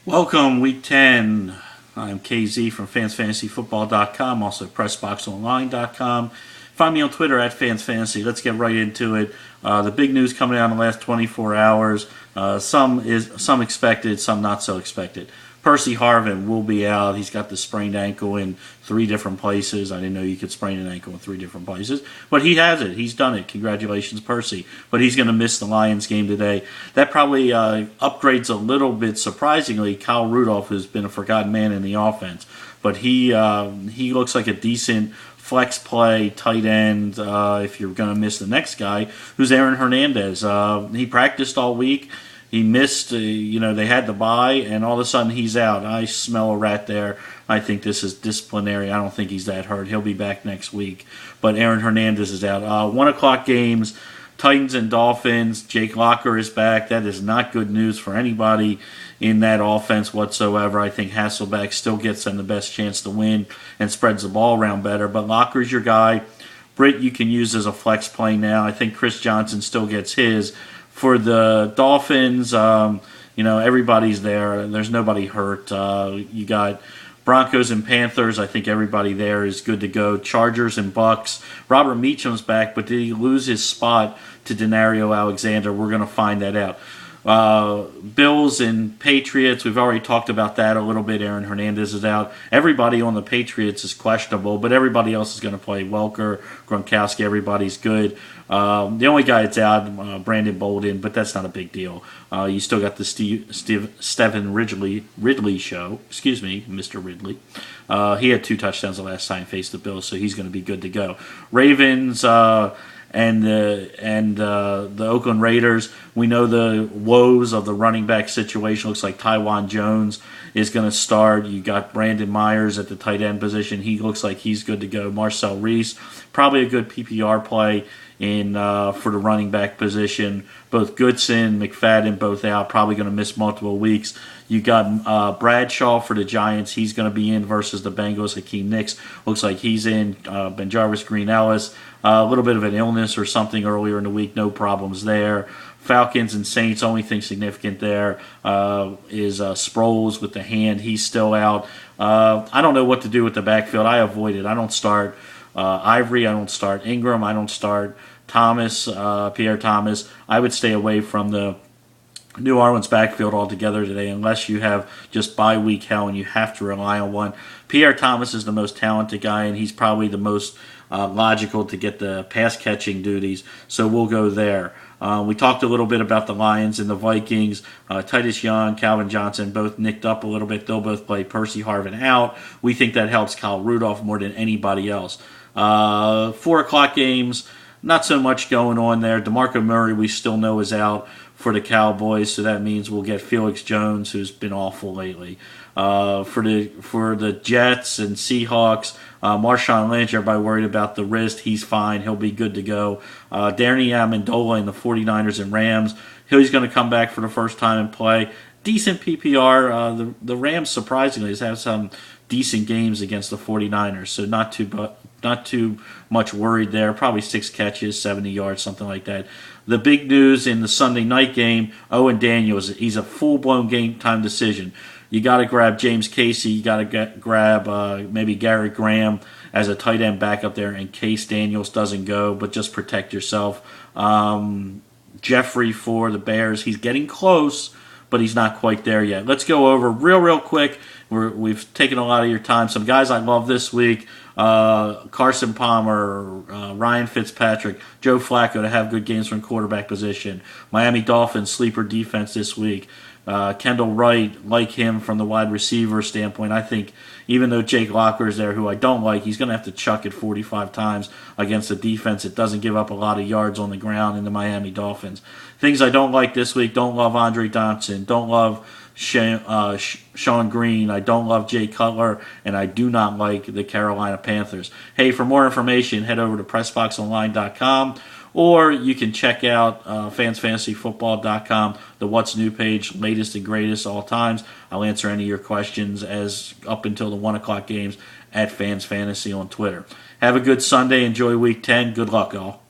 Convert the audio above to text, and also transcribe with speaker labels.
Speaker 1: Welcome, Week 10. I'm KZ from fansfantasyfootball.com, also pressboxonline.com. Find me on Twitter at fansfantasy. Let's get right into it. The big news coming out in the last 24 hours. Some expected, some not so expected. Percy Harvin will be out. He's got the sprained ankle in 3 different places. I didn't know you could sprain an ankle in 3 different places. But he has it. He's done it. Congratulations, Percy. But he's going to miss the Lions game today. That probably upgrades a little bit, surprisingly, Kyle Rudolph, who's been a forgotten man in the offense. But he looks like a decent flex play, tight end, if you're going to miss the next guy, who's Aaron Hernandez. He practiced all week. He missed, they had the bye, and all of a sudden he's out. I smell a rat there. I think this is disciplinary. I don't think he's that hurt. He'll be back next week. But Aaron Hernandez is out. 1 o'clock games, Titans and Dolphins. Jake Locker is back. That is not good news for anybody in that offense whatsoever. I think Hasselbeck still gets them the best chance to win and spreads the ball around better. But Locker's your guy. Britt you can use as a flex play now. I think Chris Johnson still gets his. For the Dolphins, everybody's there. There's nobody hurt. You got Broncos and Panthers. I think everybody there is good to go. Chargers and Bucks. Robert Meacham's back, but did he lose his spot to Denario Alexander? We're going to find that out. Bills and Patriots, we've already talked about that a little bit. Aaron Hernandez is out. Everybody on the Patriots is questionable, but everybody else is going to play. Welker, Gronkowski, everybody's good. The only guy that's out, Brandon Bolden, but that's not a big deal. You still got the Stephen Ridley show. Excuse me, Mr. Ridley. He had 2 touchdowns the last time he faced the Bills, so he's going to be good to go. Ravens and the Oakland Raiders. We know the woes of the running back situation. Looks like Tywan Jones is going to start. You got Brandon Myers at the tight end position. He looks like he's good to go. Marcel Reese, probably a good PPR play for the running back position. Both Goodson, McFadden, both out. Probably going to miss multiple weeks. You got Bradshaw for the Giants. He's going to be in versus the Bengals. Hakeem Nicks looks like he's in. Benjarvis Green-Ellis, a little bit of an illness or something earlier in the week. No problems there. Falcons and Saints, only thing significant there is Sproles with the hand. He's still out. I don't know what to do with the backfield. I avoid it. I don't start Ivory. I don't start Ingram. I don't start Pierre Thomas. I would stay away from the New Orleans backfield altogether today unless you have just bye week hell and you have to rely on one. Pierre Thomas is the most talented guy, and he's probably the most logical to get the pass-catching duties, so we'll go there. We talked a little bit about the Lions and the Vikings. Titus Young, Calvin Johnson, both nicked up a little bit. They'll both play. Percy Harvin out. We think that helps Kyle Rudolph more than anybody else. 4 o'clock games, not so much going on there. DeMarco Murray, we still know, is out for the Cowboys, so that means we'll get Felix Jones, who's been awful lately. For the Jets and Seahawks, Marshawn Lynch, everybody worried about the wrist. He's fine. He'll be good to go. Danny Amendola in the 49ers and Rams. He's going to come back for the first time and play. Decent PPR. The Rams, surprisingly, have some decent games against the 49ers, so not too much worried there. Probably 6 catches, 70 yards, something like that. The big news in the Sunday night game, Owen Daniels, he's a full-blown game-time decision. You got to grab James Casey. You got to grab maybe Garrett Graham as a tight end backup there in case Daniels doesn't go, but just protect yourself. Jeffrey for the Bears, he's getting close, but he's not quite there yet. Let's go over real quick. We've taken a lot of your time. Some guys I love this week. Carson Palmer, Ryan Fitzpatrick, Joe Flacco to have good games from quarterback position. Miami Dolphins sleeper defense this week. Kendall Wright, like him from the wide receiver standpoint. I think even though Jake Locker is there, who I don't like, he's going to have to chuck it 45 times against a defense that doesn't give up a lot of yards on the ground in the Miami Dolphins. Things I don't like this week, don't love Andre Johnson, don't love Sean Green, I don't love Jay Cutler, and I do not like the Carolina Panthers. Hey, for more information, head over to PressBoxOnline.com, or you can check out FansFantasyFootball.com, the What's New page, latest and greatest all times. I'll answer any of your questions as up until the 1 o'clock games at Fans Fantasy on Twitter. Have a good Sunday. Enjoy Week 10. Good luck, all.